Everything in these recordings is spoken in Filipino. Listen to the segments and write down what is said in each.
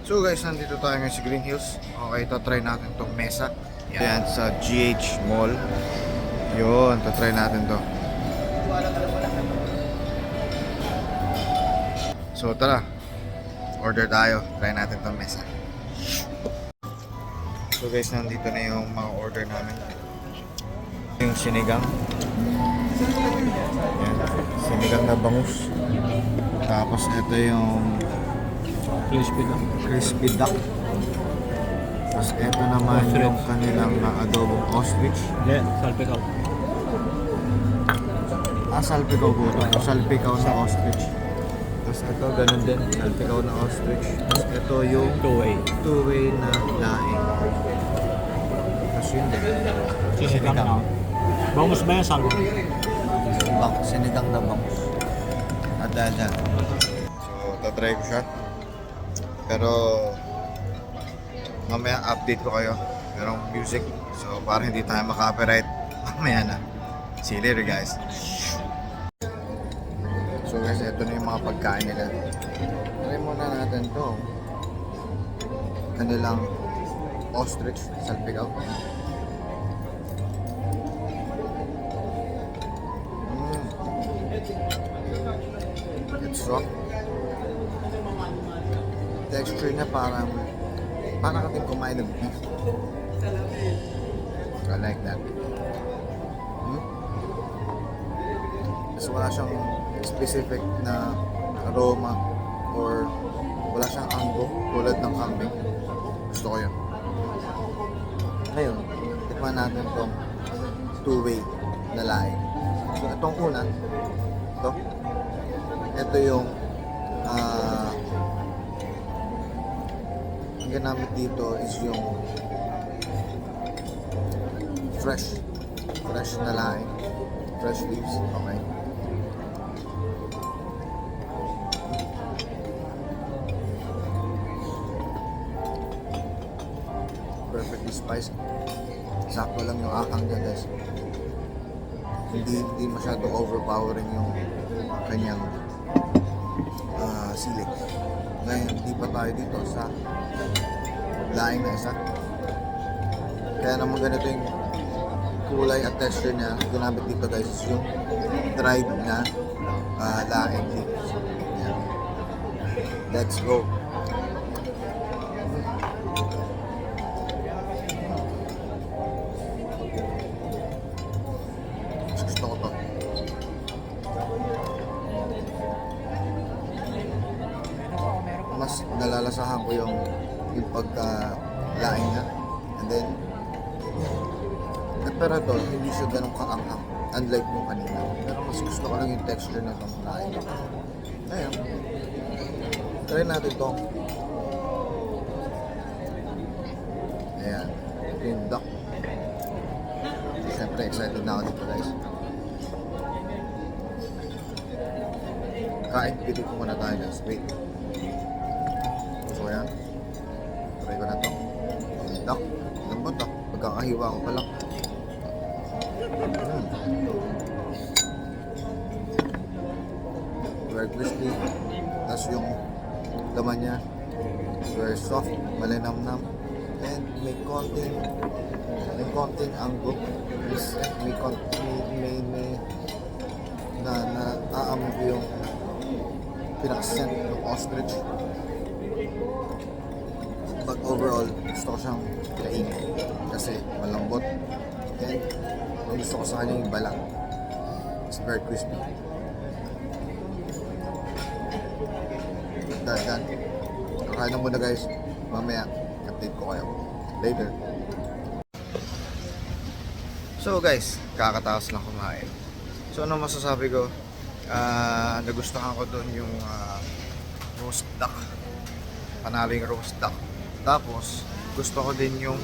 So guys, nandito tayo ngayon sa Green Hills. Okay, try natin tong mesa. Yan sa GH Mall. Yun, try natin to. So tara, order tayo. Try natin tong mesa. So guys, nandito na yung mga order namin. Yung sinigang. Yan, sinigang na bangus. Tapos ito yung crispy duck. Tapos ito naman Ostrich. yung kanilang adobong ostrich. Hindi, salpikaw. Salpikaw po ito. Salpikaw na ostrich. Tapos ito, ganun din. Salpikaw na ostrich. Tapos ito yung Two-way. two-way na laing. Tapos yun din. Sinigang na. Bangus ba yan, sago? Sinigang na bangus. At dahil dyan. So, tatry ko siya. Pero mamaya update ko kayo. Merong music. So, para hindi tayo makapiright. Mamaya na. See you later, guys. So guys, ito na yung mga pagkain nila. Try muna natin to. Kanilang ostrich salpikaw. It's soft. Texture niya parang kating kumain ng beef. I like that. So wala siyang specific na aroma or wala siyang anggo tulad ng kambing. Gusto ko yun. Ngayon, tikman natin itong two-way na laing. So itong una, ito yung ang ginamit dito is yung fresh na laing, fresh leaves. Okay. Perfectly spiced. Sakto lang yung akang niya, guys. Hindi masyado overpowering yung kanyang sili. Ngayon, hindi pa tayo dito sa laing na isa. Kaya naman ganito yung kulay at texture niya. Ginamit dito, guys, is yung dried na laing leaves. Yan. Let's go. Gusto ko to. Mas nalalasahan ko yung pagka-laing niya. And then, pero to, hindi siya ganun kaanghang. Unlike nung kanina. Pero mas gusto ko lang yung texture na itong laing. Ngayon, try natin to. Ayan. Ito yung duck. Siyempre, excited na ako dito, guys. Kain, pilit ko muna tayo, guys. Wait. So, ayan. Try ko na to. Yung duck. Lambot to. Pagkakahiwa ko pa lang. Very crispy. Tapos yung laman niya, very soft, malinamnam. And may konting anggo. May naaamoy ko yung pinakasent ng ostrich. But overall, gusto ko siyang kainin kasi malambot. And ang gusto ko sa kanya yung balat. It's very crispy. Dahil kakain na muna, guys. Mamaya, update ko kayo. Later. So guys, kakataas lang kumain. So ano masasabi ko? Nagustuhan ko doon yung roast duck. Panaling roast duck. Tapos, gusto ko din yung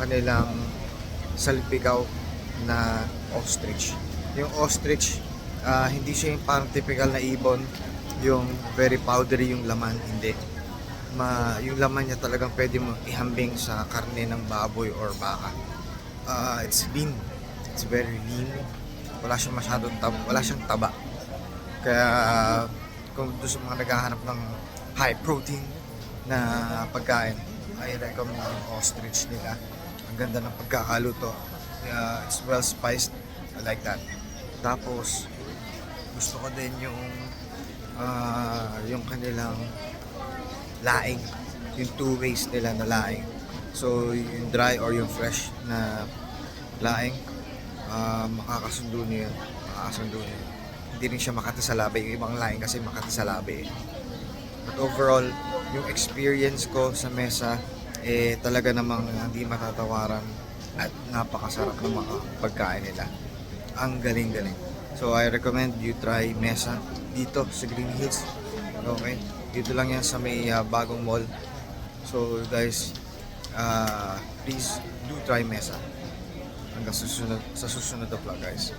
kanilang salpikaw na ostrich. Yung ostrich, hindi siya yung parang typical na ibon, yung very powdery yung laman, hindi. Yung laman niya talagang pwede mo ihambing sa karne ng baboy or baka. It's lean. It's very lean. Wala siyang masyadong wala siyang taba. Kaya kung doon sa mga naghahanap ng high protein na pagkain. I recommend yung ostrich nila. Ang ganda ng pagkakaluto. It's well spiced. I like that. Tapos, gusto ko din yung kanilang laing. Yung two ways nila na laing. So, yung dry or yung fresh na laing, makakasundo niyo yun. Hindi rin siya makati sa labi. Yung ibang laing kasi makati sa labi. But overall, yung experience ko sa mesa, talaga namang hindi matatawaran at napakasarap ng mga pagkain nila. Ang galing-galing. So I recommend you try mesa dito sa Green Hills. Okay? Dito lang yan sa may bagong mall. So guys, please do try mesa. Hanggang sa susunod na vlog guys.